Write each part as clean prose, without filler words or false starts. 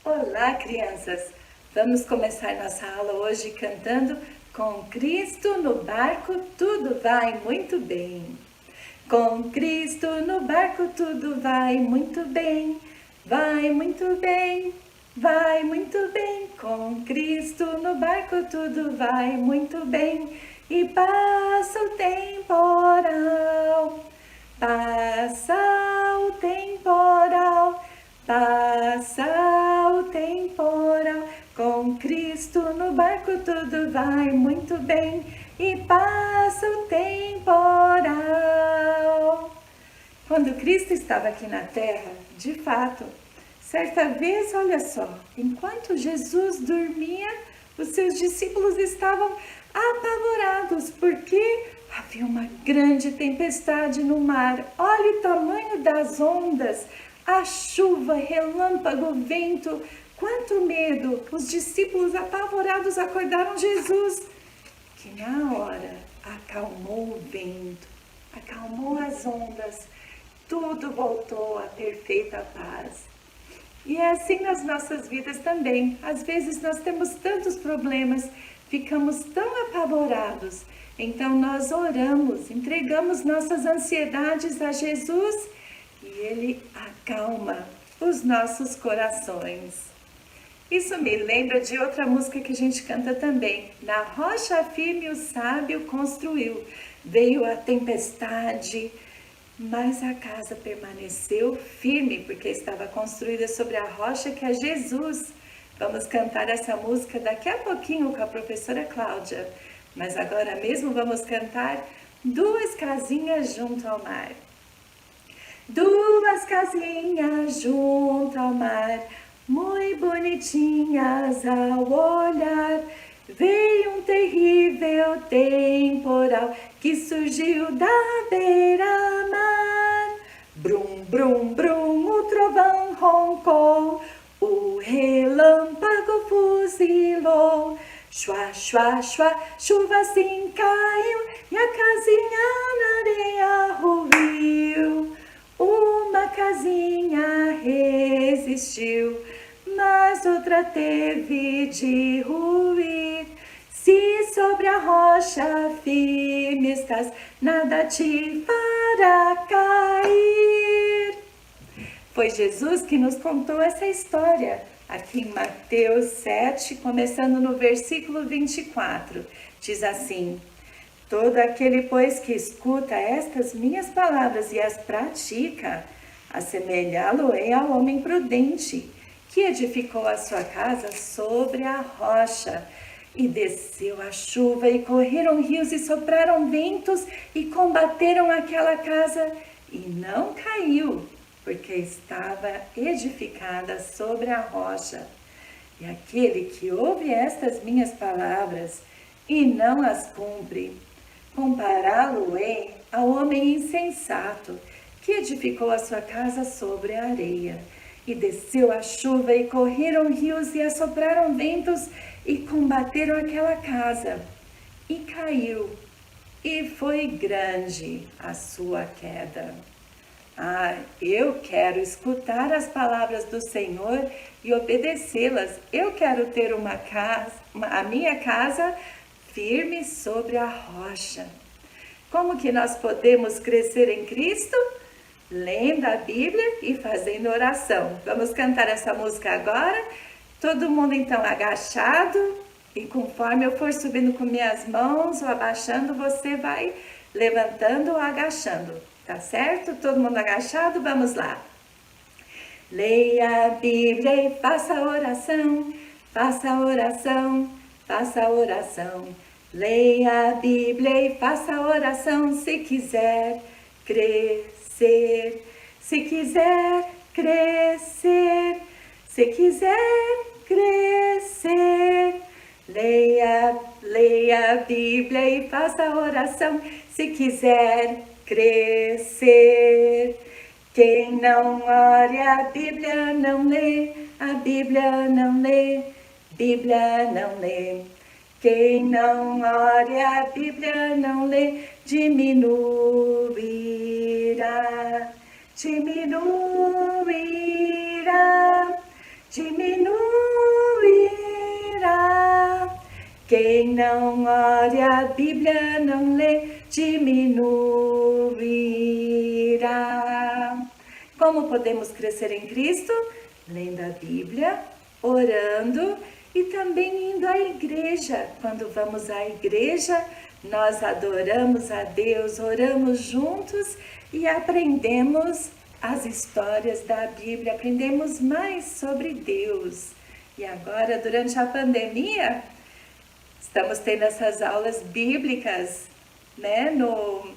Olá, crianças! Vamos começar nossa aula hoje cantando Com Cristo no barco tudo vai muito bem. Com Cristo no barco tudo vai muito bem. Vai muito bem, vai muito bem. Com Cristo no barco tudo vai muito bem. E passa o temporal, passa o temporal. Passa o temporal, com Cristo no barco tudo vai muito bem. E passa o temporal. Quando Cristo estava aqui na terra, de fato, certa vez, olha só, enquanto Jesus dormia, os seus discípulos estavam apavorados, porque havia uma grande tempestade no mar. Olha o tamanho das ondas, a chuva, relâmpago, vento, quanto medo! Os discípulos apavorados acordaram Jesus, que na hora acalmou o vento, acalmou as ondas, tudo voltou à perfeita paz. E é assim nas nossas vidas também. Às vezes nós temos tantos problemas, ficamos tão apavorados. Então nós oramos, entregamos nossas ansiedades a Jesus e Ele acalma os nossos corações. Isso me lembra de outra música que a gente canta também. Na rocha firme o sábio construiu. Veio a tempestade, mas a casa permaneceu firme, porque estava construída sobre a rocha que é Jesus. Vamos cantar essa música daqui a pouquinho com a professora Cláudia. Mas agora mesmo vamos cantar Duas Casinhas Junto ao Mar. Duas casinhas junto ao mar, muito bonitinhas ao olhar. Veio um terrível temporal que surgiu da beira-mar. Brum, brum, brum, o trovão roncou, o relâmpago fuzilou. Chua, chua, chua, chuva assim caiu e a casinha na areia ruiu. Uma casinha resistiu, mas outra teve de ruir. Se sobre a rocha firme estás, nada te fará cair. Foi Jesus que nos contou essa história, aqui em Mateus 7, começando no versículo 24. Diz assim: todo aquele, pois, que escuta estas minhas palavras e as pratica, assemelhá-lo-ei ao homem prudente, que edificou a sua casa sobre a rocha. E desceu a chuva, e correram rios, e sopraram ventos, e combateram aquela casa, e não caiu, porque estava edificada sobre a rocha. E aquele que ouve estas minhas palavras e não as cumpre, compará-lo-ei ao homem insensato, que edificou a sua casa sobre a areia. E desceu a chuva, e correram rios, e assopraram ventos, e combateram aquela casa. E caiu, e foi grande a sua queda. Eu quero escutar as palavras do Senhor e obedecê-las. Eu quero ter a minha casa firme sobre a rocha. Como que nós podemos crescer em Cristo? Lendo a Bíblia e fazendo oração. Vamos cantar essa música agora? Todo mundo então agachado, e conforme eu for subindo com minhas mãos ou abaixando, você vai levantando ou agachando, tá certo? Todo mundo agachado? Vamos lá. Leia a Bíblia e faça oração, faça oração, faça oração. Leia a Bíblia e faça oração se quiser crescer, se quiser crescer, se quiser crescer. Leia a Bíblia e faça oração se quiser crescer. Quem não ore a Bíblia não lê, a Bíblia não lê, Bíblia não lê. Quem não ore a Bíblia não lê, diminuirá, diminuirá, diminuirá. Quem não ora a Bíblia, não lê, diminuirá. Como podemos crescer em Cristo? Lendo a Bíblia, orando e também indo à igreja. Quando vamos à igreja, nós adoramos a Deus, oramos juntos e aprendemos as histórias da Bíblia, aprendemos mais sobre Deus. E agora, durante a pandemia, estamos tendo essas aulas bíblicas, né, no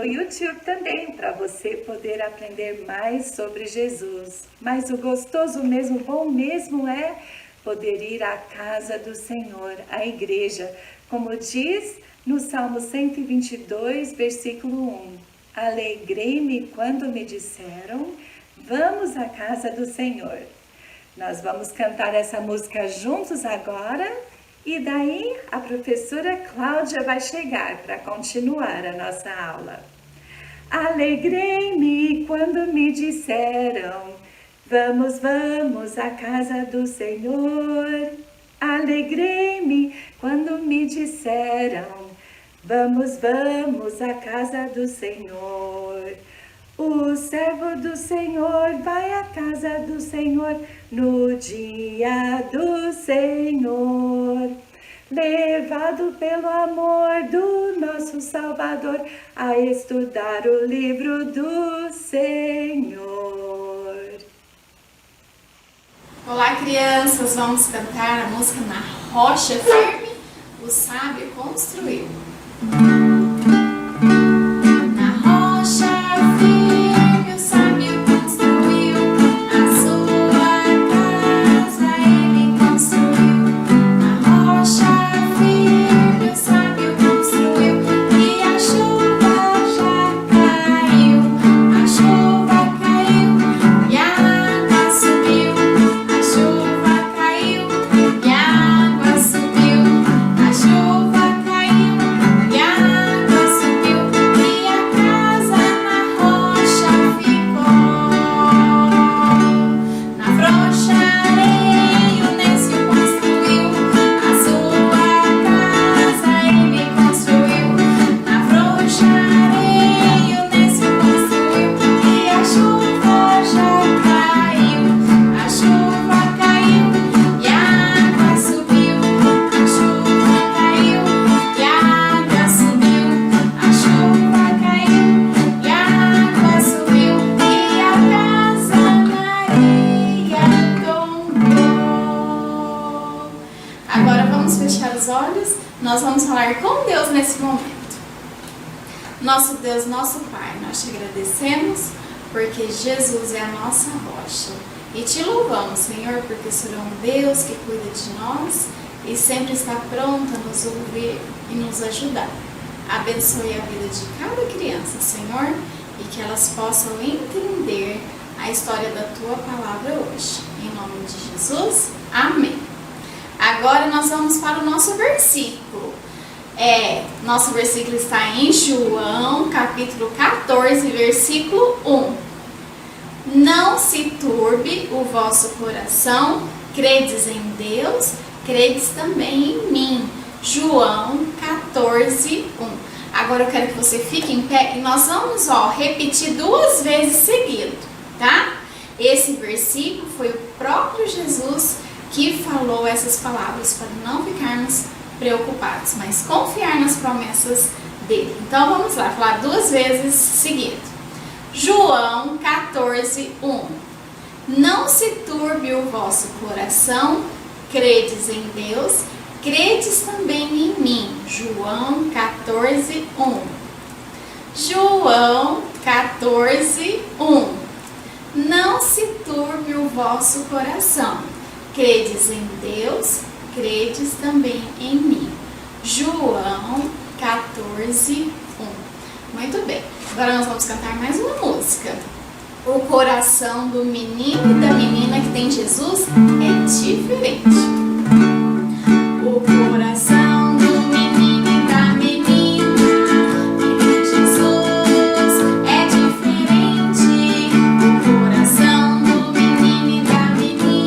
YouTube também, para você poder aprender mais sobre Jesus. Mas o gostoso mesmo, o bom mesmo é poder ir à casa do Senhor, à igreja, como diz no Salmo 122, versículo 1. Alegrei-me quando me disseram, vamos à casa do Senhor. Nós vamos cantar essa música juntos agora e daí a professora Cláudia vai chegar para continuar a nossa aula. Alegrei-me quando me disseram, vamos, vamos à casa do Senhor. Alegrei-me quando me disseram, vamos, vamos à casa do Senhor. O servo do Senhor vai à casa do Senhor no dia do Senhor. Levado pelo amor do nosso Salvador a estudar o livro do Senhor. Olá, crianças! Vamos cantar a música Na Rocha Firme, o sábio construiu. Nós vamos falar com Deus nesse momento. Nosso Deus, nosso Pai, nós te agradecemos porque Jesus é a nossa rocha. E te louvamos, Senhor, porque o Senhor é um Deus que cuida de nós e sempre está pronto a nos ouvir e nos ajudar. Abençoe a vida de cada criança, Senhor, e que elas possam entender a história da Tua palavra hoje. Em nome de Jesus, amém. Agora nós vamos para o nosso versículo. Nosso versículo está em João, capítulo 14, versículo 1. Não se turbe o vosso coração, credes em Deus, credes também em mim. João 14, 1. Agora eu quero que você fique em pé e nós vamos repetir 2 vezes seguido, tá? Esse versículo foi o próprio Jesus que falou essas palavras para não ficarmos preocupados, mas confiar nas promessas dele. Então vamos lá, falar 2 vezes seguido. João 14, 1. Não se turbe o vosso coração, credes em Deus, credes também em mim. João 14, 1. João 14, 1. Não se turbe o vosso coração, credes em Deus, credes também em mim. João 14, 1. Muito bem, agora nós vamos cantar mais uma música. O coração do menino e da menina que tem Jesus é diferente. O coração do menino e da menina que tem Jesus é diferente. O coração do menino e da menina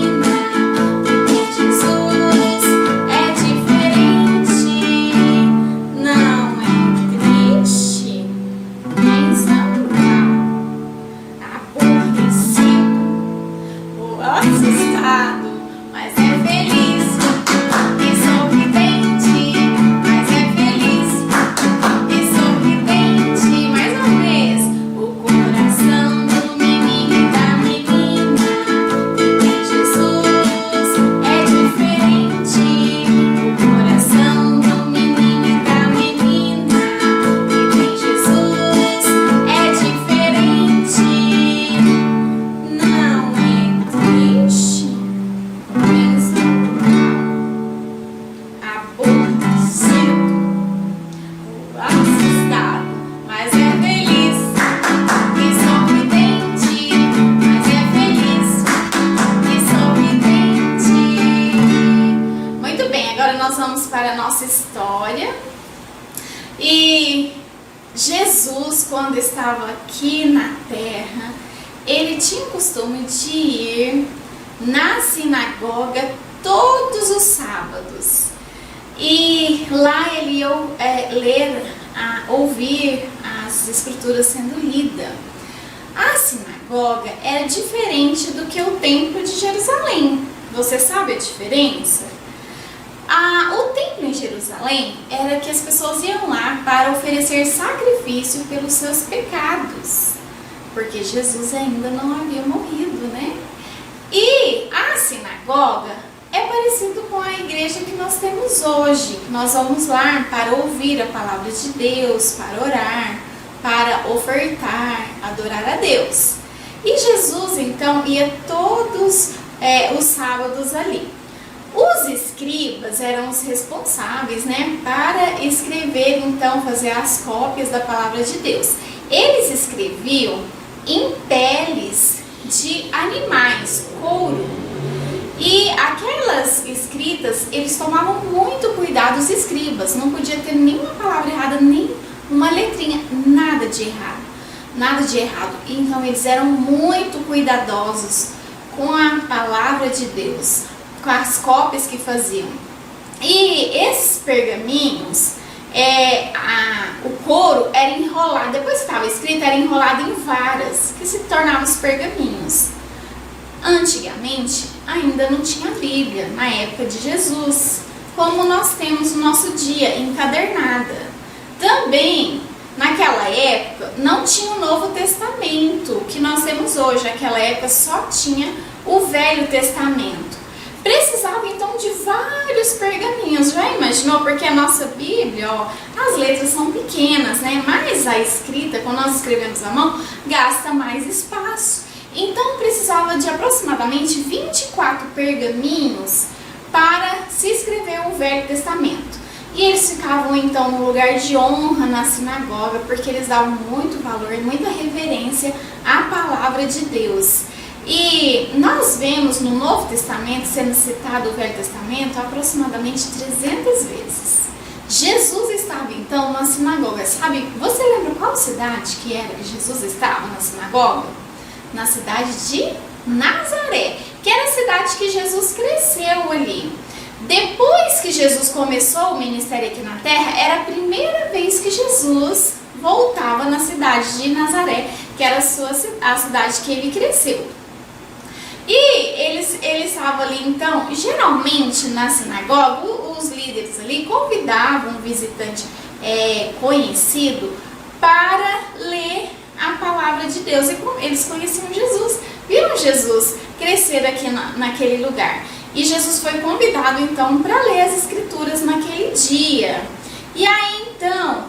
nossa história. E Jesus, quando estava aqui na terra, ele tinha o costume de ir na sinagoga todos os sábados. E lá ele ia ouvir as escrituras sendo lidas. A sinagoga era diferente do que o templo de Jerusalém. Você sabe a diferença? O templo em Jerusalém era que as pessoas iam lá para oferecer sacrifício pelos seus pecados, porque Jesus ainda não havia morrido, né? E a sinagoga é parecido com a igreja que nós temos hoje. Nós vamos lá para ouvir a palavra de Deus, para orar, para ofertar, adorar a Deus. E Jesus então ia todos os sábados ali. Os escribas eram os responsáveis, né, para escrever, então, fazer as cópias da palavra de Deus. Eles escreviam em peles de animais, couro. E aquelas escritas, eles tomavam muito cuidado, os escribas. Não podia ter nenhuma palavra errada, nem uma letrinha, nada de errado. Nada de errado. Então, eles eram muito cuidadosos com a palavra de Deus, com as cópias que faziam. E esses pergaminhos, o couro era enrolado, depois que estava escrito, era enrolado em varas, que se tornavam os pergaminhos. Antigamente, ainda não tinha Bíblia, na época de Jesus, como nós temos no nosso dia, encadernada. Também, naquela época, não tinha o Novo Testamento, que nós temos hoje. Naquela época só tinha o Velho Testamento. Precisava então de vários pergaminhos, já imaginou? Porque a nossa Bíblia, as letras são pequenas, né? Mas a escrita, quando nós escrevemos à mão, gasta mais espaço. Então precisava de aproximadamente 24 pergaminhos para se escrever o Velho Testamento. E eles ficavam então no lugar de honra na sinagoga, porque eles davam muito valor, muita reverência à palavra de Deus. E nós vemos no Novo Testamento sendo citado o Velho Testamento aproximadamente 300 vezes. Jesus estava então na sinagoga. Sabe, você lembra qual cidade que era que Jesus estava na sinagoga? Na cidade de Nazaré, que era a cidade que Jesus cresceu ali. Depois que Jesus começou o ministério aqui na terra, era a primeira vez que Jesus voltava na cidade de Nazaré, que era a cidade que ele cresceu. E eles estavam ali, então, geralmente na sinagoga, os líderes ali convidavam um visitante conhecido para ler a palavra de Deus. E eles conheciam Jesus, viram Jesus crescer aqui naquele lugar. E Jesus foi convidado, então, para ler as escrituras naquele dia. E aí, então,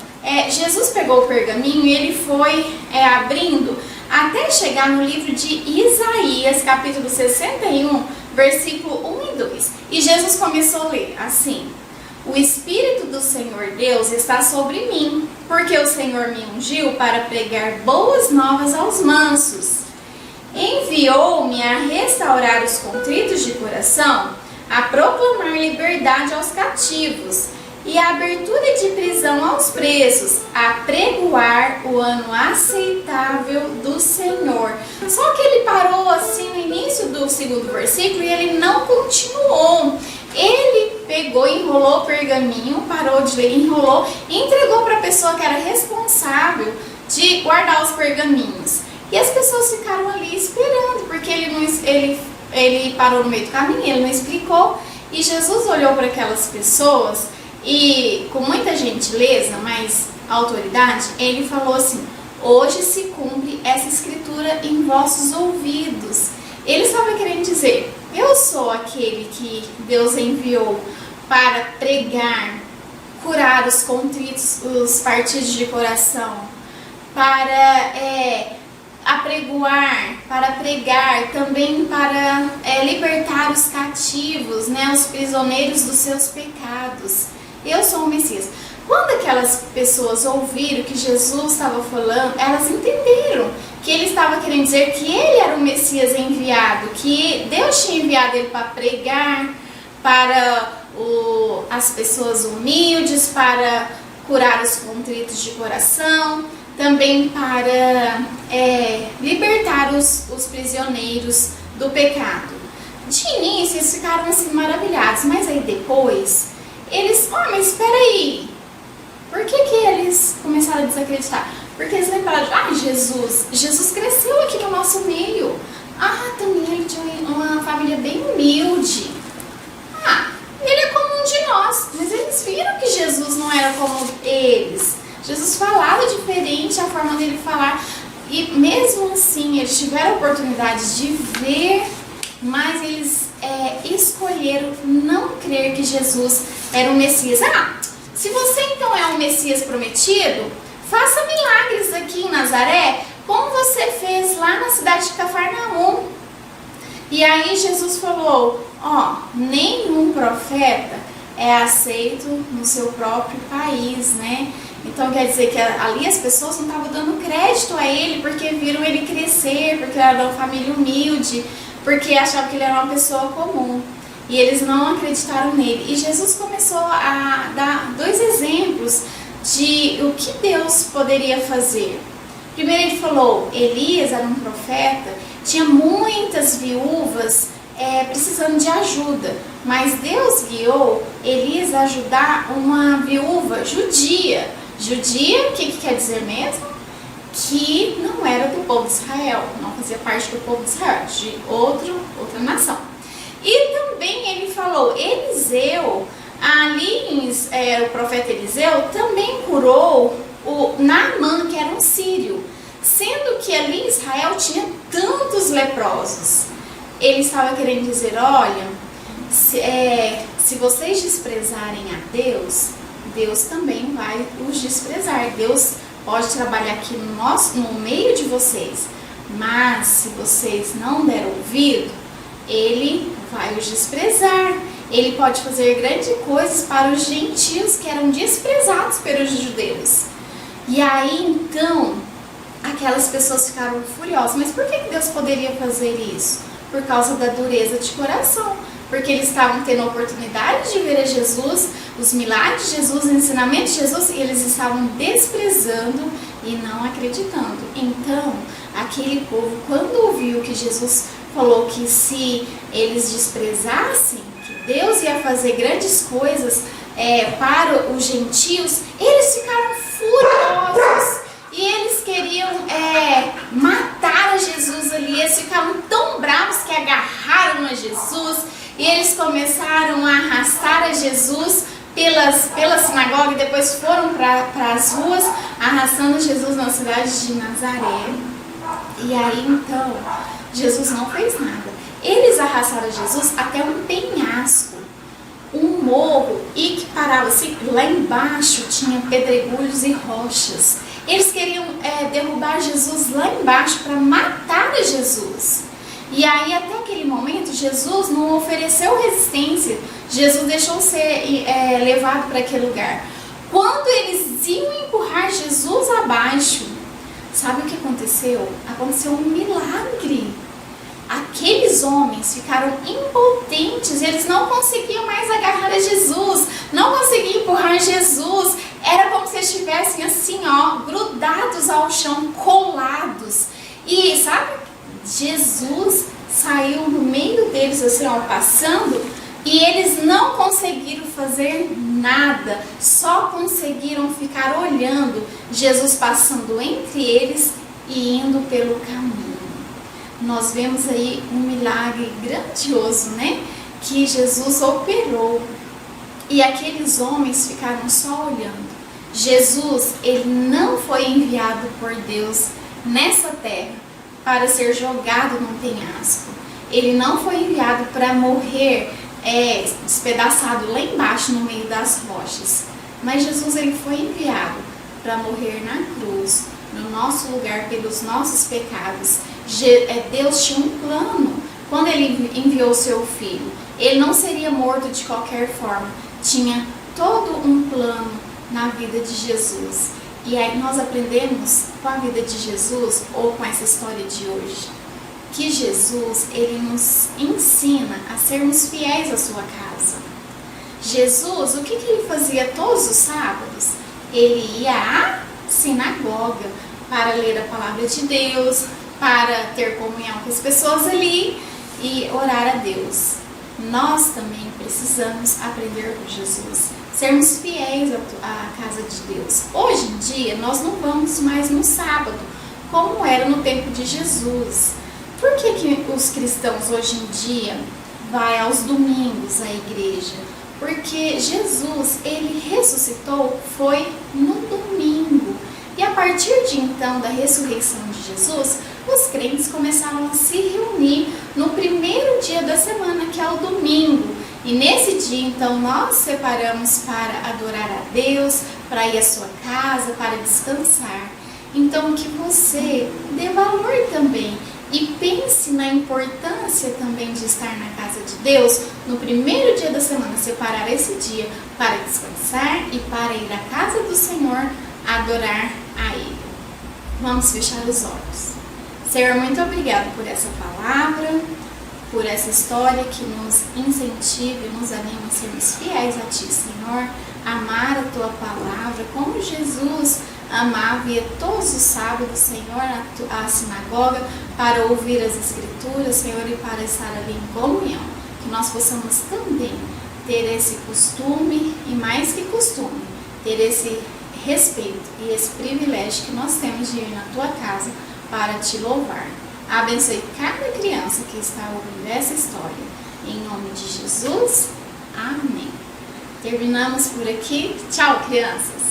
Jesus pegou o pergaminho e ele foi abrindo até chegar no livro de Isaías, capítulo 61, versículo 1 e 2. E Jesus começou a ler assim: O Espírito do Senhor Deus está sobre mim, porque o Senhor me ungiu para pregar boas novas aos mansos. Enviou-me a restaurar os contritos de coração, a proclamar liberdade aos cativos e a abertura de prisão aos presos, a pregoar o ano aceitável do Senhor. Só que ele parou assim no início do segundo versículo e ele não continuou. Ele pegou, enrolou o pergaminho, parou de ler, enrolou e entregou para a pessoa que era responsável de guardar os pergaminhos. E as pessoas ficaram ali esperando, porque ele parou no meio do caminho, ele não explicou. E Jesus olhou para aquelas pessoas e, com muita gentileza, mas autoridade, ele falou assim: hoje se cumpre essa escritura em vossos ouvidos. Ele estava querendo dizer: eu sou aquele que Deus enviou para pregar, curar os contritos, os partidos de coração, para apregoar, para pregar, também para libertar os cativos, né, os prisioneiros dos seus pecados. Eu sou o Messias. Quando aquelas pessoas ouviram que Jesus estava falando, elas entenderam que ele estava querendo dizer que ele era o Messias enviado, que Deus tinha enviado ele para pregar, para as pessoas humildes, para curar os contritos de coração, também para libertar os prisioneiros do pecado. De início eles ficaram assim maravilhados, mas aí depois eles, mas espera aí, por que eles começaram a desacreditar? Porque eles lembraram de, Jesus cresceu aqui no nosso meio, também ele tinha uma família bem humilde, ele é como um de nós. Mas eles viram que Jesus não era como eles. Jesus falava diferente, a forma dele falar. E mesmo assim, eles tiveram a oportunidade de ver, mas eles escolheram não crer que Jesus era o Messias. Se você então é o Messias prometido, faça milagres aqui em Nazaré, como você fez lá na cidade de Cafarnaum. E aí Jesus falou, nenhum profeta é aceito no seu próprio país, né? Então quer dizer que ali as pessoas não estavam dando crédito a ele porque viram ele crescer, porque era de uma família humilde, porque achavam que ele era uma pessoa comum. E eles não acreditaram nele. E Jesus começou a dar 2 exemplos de o que Deus poderia fazer. Primeiro ele falou, Elias era um profeta, tinha muitas viúvas precisando de ajuda, mas Deus guiou Elias a ajudar uma viúva judia. Judia, o que quer dizer mesmo? Que não era do povo de Israel, não fazia parte do povo de Israel, de outra nação. E também ele falou, Eliseu, o profeta Eliseu também curou o Naamã, que era um sírio, sendo que ali em Israel tinha tantos leprosos. Ele estava querendo dizer, olha, se vocês desprezarem a Deus, Deus também vai os desprezar. Deus pode trabalhar aqui no meio de vocês, mas se vocês não deram ouvido, Ele vai os desprezar. Ele pode fazer grandes coisas para os gentios que eram desprezados pelos judeus. E aí então, aquelas pessoas ficaram furiosas. Mas por que Deus poderia fazer isso? Por causa da dureza de coração. Porque eles estavam tendo a oportunidade de ver a Jesus, os milagres de Jesus, o ensinamento de Jesus, e eles estavam desprezando e não acreditando. Então, aquele povo, quando ouviu que Jesus falou que se eles desprezassem, que Deus ia fazer grandes coisas para os gentios, eles ficaram furiosos. E eles queriam matar a Jesus ali. Eles ficaram tão bravos que agarraram a Jesus. E eles começaram a arrastar a Jesus pela sinagoga. E depois foram para as ruas, arrastando Jesus na cidade de Nazaré. E aí então, Jesus não fez nada. Eles arrastaram Jesus até um penhasco, um morro, e que parava assim, lá embaixo tinha pedregulhos e rochas. Eles queriam derrubar Jesus lá embaixo para matar a Jesus. E aí até aquele momento Jesus não ofereceu resistência. Jesus deixou ser levado para aquele lugar. Quando eles iam empurrar Jesus abaixo, sabe o que aconteceu? Aconteceu um milagre. Aqueles homens ficaram impotentes, eles não conseguiam mais agarrar a Jesus, não conseguiam empurrar Jesus. Era como se estivessem assim, grudados ao chão, colados. E sabe, Jesus saiu no meio deles assim, passando, e eles não conseguiram fazer nada, só conseguiram ficar olhando Jesus passando entre eles e indo pelo caminho. Nós vemos aí um milagre grandioso, né? Que Jesus operou. E aqueles homens ficaram só olhando. Jesus, ele não foi enviado por Deus nessa terra para ser jogado num penhasco. Ele não foi enviado para morrer despedaçado lá embaixo no meio das rochas. Mas Jesus, ele foi enviado para morrer na cruz, no nosso lugar, pelos nossos pecados. Deus tinha um plano quando ele enviou o seu filho. Ele não seria morto de qualquer forma. Tinha todo um plano na vida de Jesus. E aí nós aprendemos com a vida de Jesus, ou com essa história de hoje, que Jesus, ele nos ensina a sermos fiéis à sua casa. Jesus, o que ele fazia todos os sábados? Ele ia à sinagoga para ler a palavra de Deus, para ter comunhão com as pessoas ali e orar a Deus. Nós também precisamos aprender com Jesus, sermos fiéis à casa de Deus. Hoje em dia, nós não vamos mais no sábado, como era no tempo de Jesus. Por que os cristãos hoje em dia vão aos domingos à igreja? Porque Jesus, ele ressuscitou, foi no domingo. E a partir de então, da ressurreição de Jesus, os crentes começaram a se reunir no primeiro dia da semana, que é o domingo. E nesse dia, então, nós separamos para adorar a Deus, para ir à sua casa, para descansar. Então, que você dê valor também e pense na importância também de estar na casa de Deus no primeiro dia da semana, separar esse dia para descansar e para ir à casa do Senhor adorar a Ele. Vamos fechar os olhos. Senhor, muito obrigada por essa palavra, por essa história que nos incentiva e nos anima a sermos fiéis a Ti, Senhor, amar a Tua palavra, como Jesus amava e ia todos os sábados, Senhor, à sinagoga para ouvir as Escrituras, Senhor, e para estar ali em comunhão. Que nós possamos também ter esse costume e mais que costume, ter esse respeito e esse privilégio que nós temos de ir na Tua casa para Te louvar. Abençoe cada criança que está ouvindo essa história. Em nome de Jesus, amém. Terminamos por aqui. Tchau, crianças!